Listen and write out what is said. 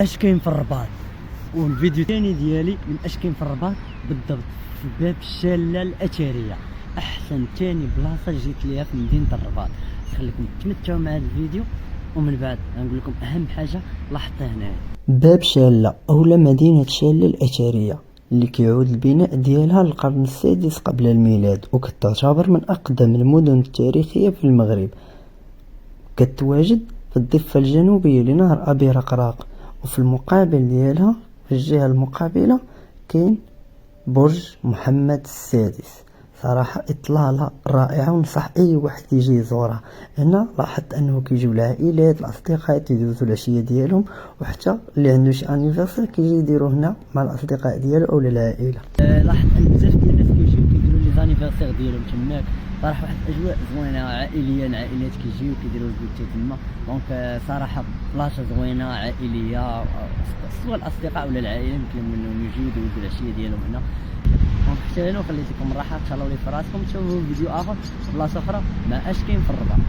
اش كاين في الرباط. والفيديو الثاني ديالي من اش كاين في الرباط بالضبط في باب الشاله الاثريه، احسن ثاني بلاصه جيت ليها في مدينه الرباط. خليكم تمتعوا مع هذا الفيديو ومن بعد غنقول لكم اهم حاجه لاحظتها هنايا. باب شاله اولا مدينه شاله الاثريه اللي كيعود البناء ديالها للقرن السادس قبل الميلاد، وكتعتبر من اقدم المدن التاريخيه في المغرب. كتواجد في الضفه الجنوبيه لنهر ابي رقراق، وفي المقابل ديالها في الجهة المقابلة كاين برج محمد السادس. صراحة إطلالة رائعة ونصح أي واحد يجي يزورها. هنا لاحظت أنه كيجيو العائلات الأصدقاء تيدوزو العشية ديالهم، وحتى اللي عنده شي انيفرسير كيجي يديروه هنا مع الأصدقاء ديالو أو العائلة. لاحظت أن بزاف ديال الناس كيجيو كيديرو لي زانيفرسير ديالهم تماك. صراحة واحد الأجواء زوينة عائليا، عائلات كيجيو كيديرو البيتي تما. دونك صراحة بلاصة زوينة عائلية، سواء الأصدقاء ولا العائلة يمكن منهم يجيو يدوزو العشية ديالهم هنا. دونك حتى هنا وخليت لكم الراحة، تهلاو لي في راسكم، تشوفوا فيديو آخر بلاصة أخرى مع اش كاين في الرباط.